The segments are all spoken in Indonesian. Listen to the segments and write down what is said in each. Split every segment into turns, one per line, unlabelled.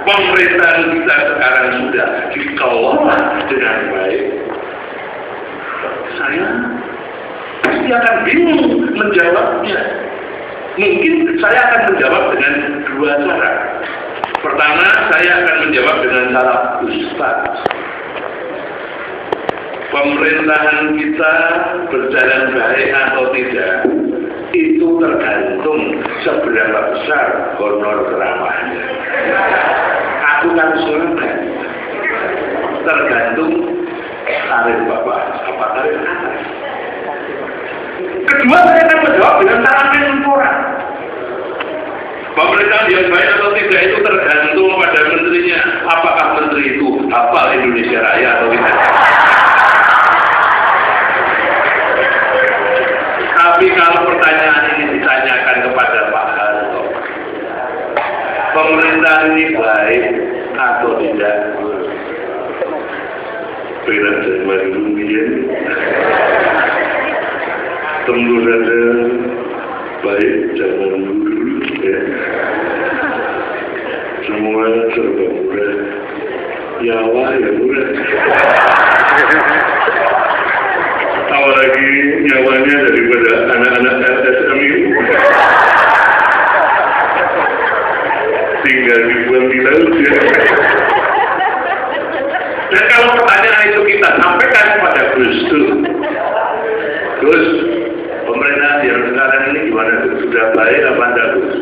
pemerintahan kita sekarang sudah dikelola dengan baik, saya pasti akan bingung menjawabnya. Mungkin saya akan menjawab dengan dua cara. Pertama, saya akan menjawab dengan cara Ustaz. Pemerintahan kita berjalan baik atau tidak, itu tergantung seberapa besar honor ceramahnya. Aku kan surga, tergantung tarif Bapak, apa tarif atas. Kedua, saya akan menjawab dengan cara menpora. Pemerintahan yang baik atau tidak itu tergantung pada menterinya. Apakah menteri itu hafal Indonesia Raya atau tidak? Tapi kalau pertanyaan ini ditanyakan kepada Pak Harto, pemerintahan ini baik atau tidak? Bila zaman dulu ya, tunggu saja baik zaman dulu ya. Semua serba murah, nyawa ya murah. Apalagi nyawanya daripada anak-anak LSM ini tinggal dibuang di laut ya. Dan kalau pertanyaan itu kita sampaikan kepada Gus Dur, Gus, pemerintahan yang sekarang ini gimana? Sudah baik apa enggak, Gus?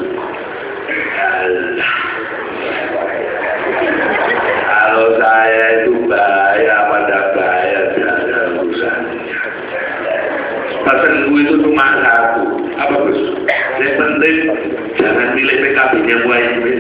Kalau saya itu baik apa enggak baik, tidak ada urusannya. Pesanku itu cuma satu, apa Gus? Yang penting jangan pilih PKB-nya Muhaimin.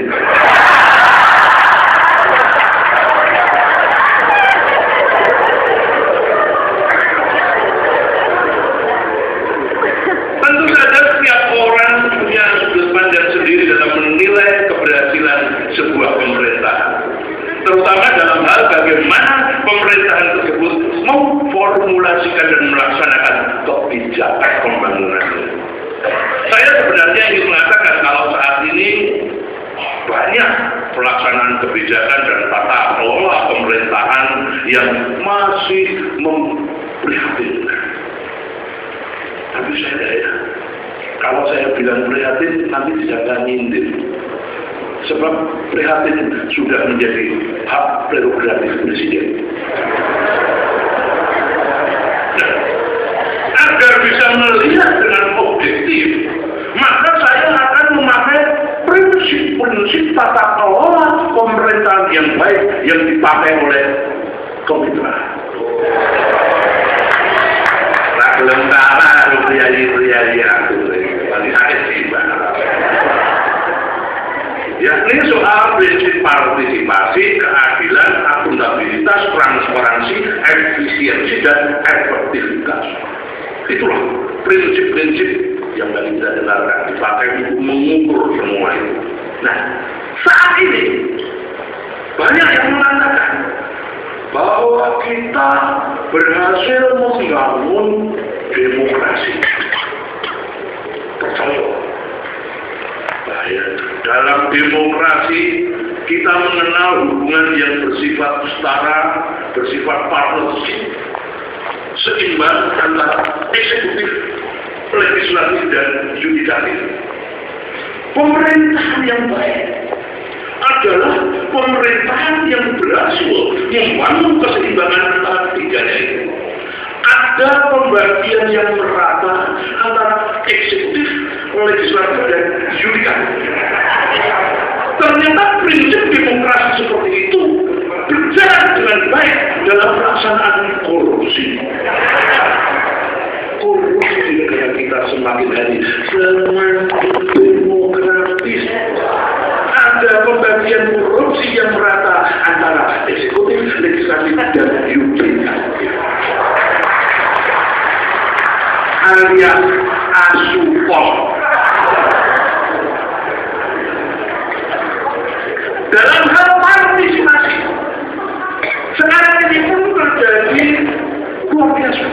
Tentu saja setiap orang punya sudut pandang sendiri dalam menilai keberhasilan sebuah pemerintahan. Terutama dalam hal bagaimana pemerintahan tersebut memformulasikan dan melaksanakan kebijakan pembangunan. Saya sebenarnya ingin mengatakan kalau saat ini banyak pelaksanaan kebijakan dan tata kelola pemerintahan yang masih memprihatinkan. Tapi saya kalau saya bilang prihatin nanti disangka nyindir. Sebab prihatin sudah menjadi hak prerogatif Presiden. Nah, agar bisa melihat dengan objektif, maka saya akan memakai prinsip-prinsip tata kelola pemerintahan yang baik yang dipakai oleh Komitra. Lentara priayi aku paling sakit sih yakni soal prinsip partisipasi, keadilan, akuntabilitas, transparansi, efisiensi, dan efektivitas. Itulah prinsip-prinsip yang tadi kita dengarkan dipakai untuk mengukur semua itu. Nah, saat ini banyak yang mengatakan bahwa kita berhasil membangun demokrasi. Percaya. Dalam demokrasi kita mengenal hubungan yang bersifat setara, bersifat partnership, seimbang antara eksekutif, legislatif, dan yudikatif. Pemerintahan yang baik adalah pemerintahan yang berhasil membangun keseimbangan antara ketiganya itu. Ada pembagian yang merata antara eksekutif, legislatif, dan yudikatif. Ternyata prinsip demokrasi seperti itu berjalan dengan baik dalam pelaksanaan korupsi. Korupsi di negara kita semakin hari semakin demokratis. Ada pembagian korupsi yang merata antara eksekutif, legislatif, dan yudikatif. Alias asupol. Dalam hal partisipasi, sekarang ini pun terjadi luar biasa.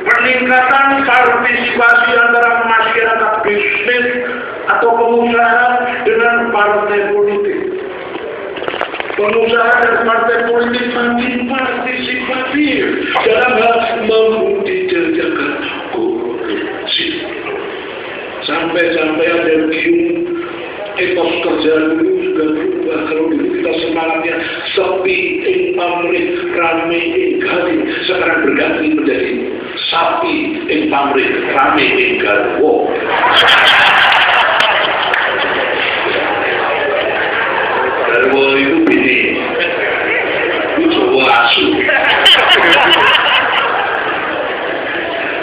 Peningkatan partisipasi antara masyarakat bisnis atau pengusaha dengan partai politik. Pengusaha dan partai politik makin partisipatif dalam hal membudidayakan korupsi. Sampai-sampai ada gium etos kerja dulu sudah berubah. Kalau dulu kita semangatnya sepi ing pamrih rame ing gali, sekarang berganti menjadi sapi ing pamrih rame ing garwo. Garwo itu gini, itu Jawa asu.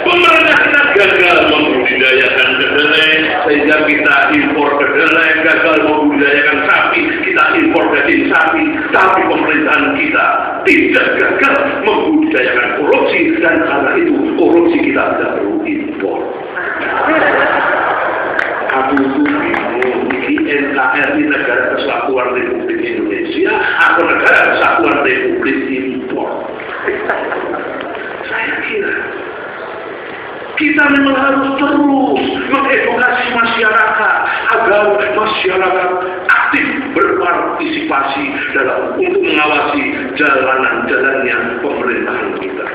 Pemerintah kita gagal membudidayakan kedelai sehingga kita impor kedelai, gagal membudidayakan sapi, kita impor daging sapi, tapi pemerintahan kita tidak gagal membudidayakan korupsi dan karena itu korupsi kita tidak perlu impor. Aku itu bingung, ini NKRI Negara Kesatuan Republik Indonesia atau Negara Kesatuan Republik Impor. Saya kira kita memang harus terus mengedukasi masyarakat agar masyarakat aktif berpartisipasi dalam untuk mengawasi jalannya pemerintahan kita.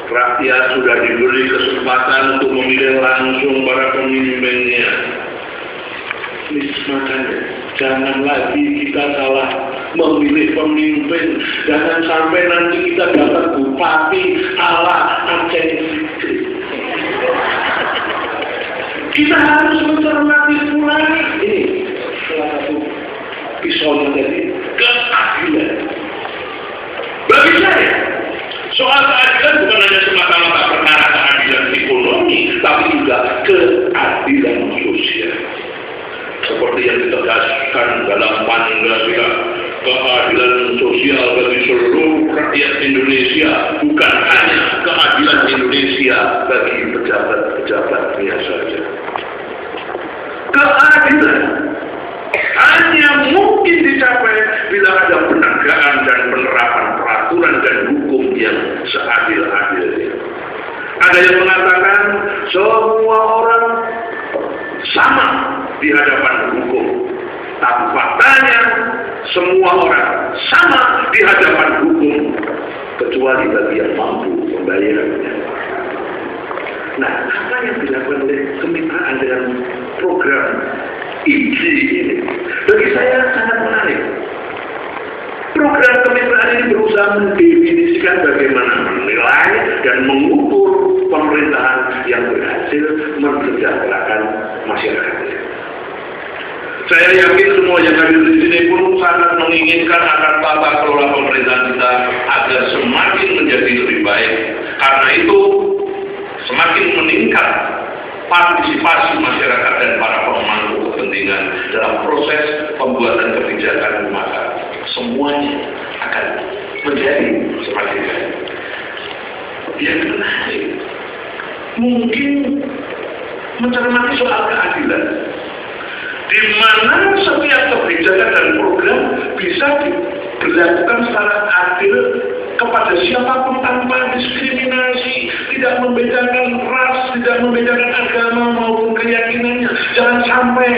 Rakyat sudah diberi kesempatan untuk memilih langsung para pemimpinnya. Makanya jangan lagi kita salah memilih pemimpin. Jangan sampai nanti kita dapat bupati ala Aceh. Kita harus mencermati pula ini salah satu pisaunya tadi, keadilan. Bagi saya, soal keadilan bukan hanya semata-mata perkara keadilan ekonomi, tapi juga keadilan sosial. Seperti yang ditegaskan dalam Pancasila, keadilan sosial bagi seluruh rakyat Indonesia, bukan hanya keadilan Indonesia bagi pejabat-pejabatnya saja. Keadilan hanya mungkin dicapai bila ada penegakan dan penerapan peraturan dan hukum yang seadil-adilnya. Ada yang mengatakan semua orang sama di hadapan hukum, tapi faktanya semua orang sama di hadapan hukum kecuali bagi yang mampu membayarnya. Nah, apa yang dilakukan oleh kemitraan dengan program IGI ini bagi saya sangat menarik. Program kemitraan ini berusaha mendefinisikan bagaimana menilai dan mengukur pemerintahan yang berhasil mensejahterakan masyarakatnya. Saya yakin semua yang hadir di sini pun sangat menginginkan agar tata kelola pemerintahan kita agar semakin menjadi lebih baik. Karena itu semakin meningkat partisipasi masyarakat dan para pemangku kepentingan dalam proses pembuatan kebijakan, maka semuanya akan menjadi semakin baik. Yang menarik, mungkin mencermati soal keadilan, di mana setiap kebijakan dan program bisa diberlakukan secara adil kepada siapapun tanpa diskriminasi, tidak membedakan ras, tidak membedakan agama maupun keyakinannya. Jangan sampai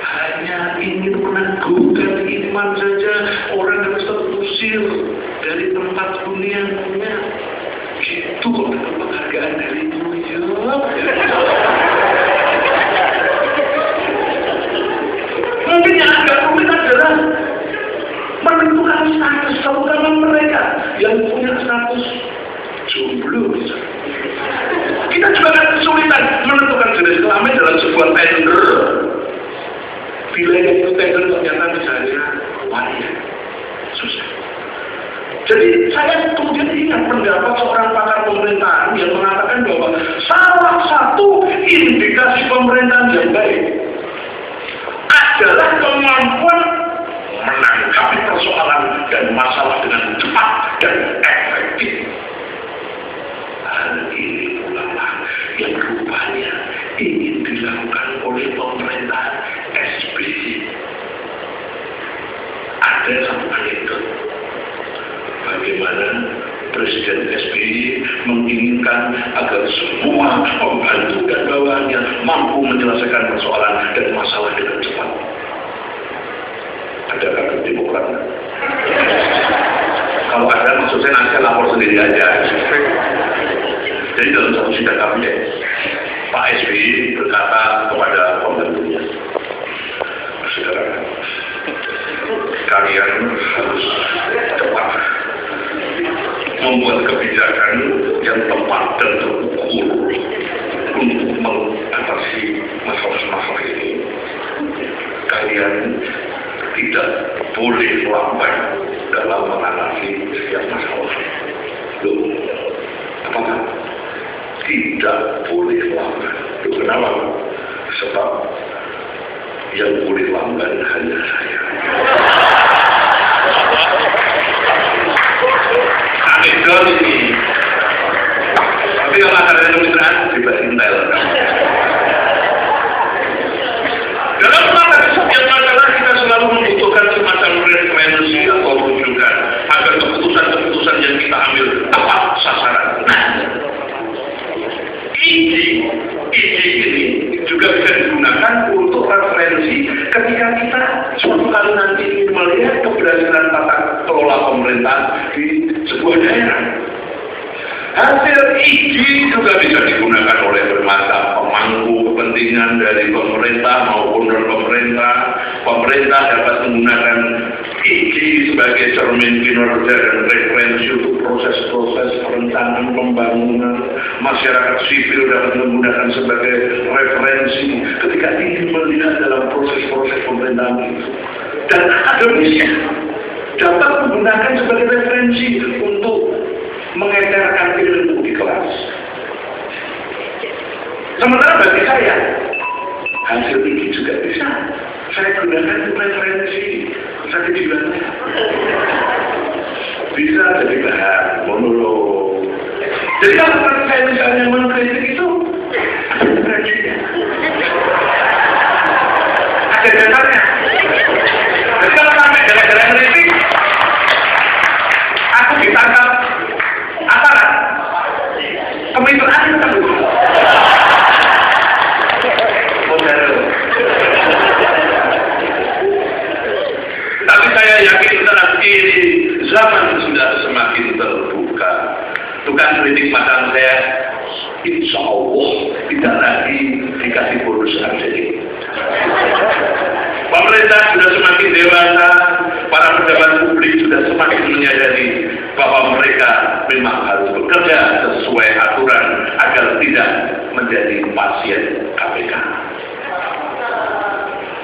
hanya ingin menangguhkan iman saja orang harus terusir dari tempat dunianya. Itu kok dapat penghargaan dari New York. Mungkin yang agak rumit adalah menentukan status, terutama mereka yang punya status jomblo. Kita juga akan kesulitan menentukan jenis kelamin dalam sebuah tender. Bila itu tender ternyata misalnya wanita, susah. Jadi saya kemudian ingat pendapat seorang pakar pemerintahan yang mengatakan bahwa salah satu indikasi pemerintahan yang baik adalah kemampuan menanggapi persoalan dan masalah dengan cepat dan efektif. Hal ini pula yang rupanya ingin dilakukan oleh pemerintahan SBY. Ada satu anekdot bagaimana Presiden SBY menginginkan agar semua pembantu dan bawahannya mampu menyelesaikan persoalan dan masalah dengan cepat. Ada kader Demokrat? Kalau ada, maksudnya nanti lapor sendiri aja. Jadi dalam satu sidang kabinet, Pak SBY berkata kepada pembantunya, saudara, kalian harus cepat membuat kebijakan yang tepat dan terukur untuk mengatasi masalah-masalah ini. Kalian tidak boleh lambat dalam mengatasi setiap masalah. Loh, apa? Tidak boleh lambat. Loh, kenapa? Sebab yang boleh lambat hanya saya. Anekdot ini. Tapi kalau ada kemitraan, juga intel. Dalam menghadapi setiap masalah kita selalu membutuhkan semacam referensi atau rujukan agar keputusan-keputusan yang kita ambil tepat sasaran. Nah, ide ini juga bisa digunakan untuk referensi ketika kita suatu kali nanti ingin melihat keberhasilan tata kelola pemerintahan di sebuah daerah. Hasil ide juga bisa digunakan oleh bermacam pemangku kepentingan dari pemerintah maupun non-pemerintah. Pemerintah dapat menggunakan ide sebagai cermin kinerja dan referensi untuk proses-proses perencanaan pembangunan. Masyarakat sipil dapat menggunakan sebagai referensi ketika ingin melihat dalam proses-proses pemerintahan itu. Dan akademisi dapat menggunakan sebagai referensi untuk mengedarkan ilmu di kelas. Sementara bagi saya, hasil ini juga bisa saya gunakan referensi saya tujuannya. Bisa jadi bahan monolog. Jadi kalau saya misalnya mengkritik itu, ada referensinya. Ada dasarnya. Jadi kalau sampai gara-gara kritik, aku ditangkap aparat, kemitraan itu kan dulu. Tapi saya yakin nanti zaman sudah semakin terbuka. Tukang kritik macam saya, insya Allah tidak lagi dikasih bonus jadi. Pemerintah sudah semakin dewasa, para pejabat publik sudah semakin menyadari bahwa mereka memang harus bekerja sesuai aturan agar tidak menjadi pasien KPK.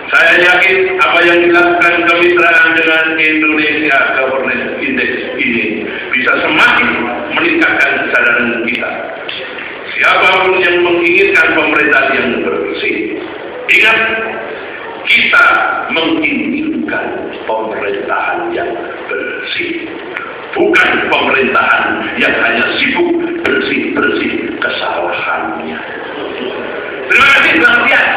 Saya yakin apa yang dilakukan kemitraan dengan Indonesia Governance Index ini bisa semakin meningkatkan kesadaran kita. Siapapun yang menginginkan pemerintahan yang bersih, ingat, kita menginginkan pemerintahan yang bersih, bukan pemerintahan yang hanya sibuk bersih-bersih kesalahannya. Terima kasih, Bang Tian.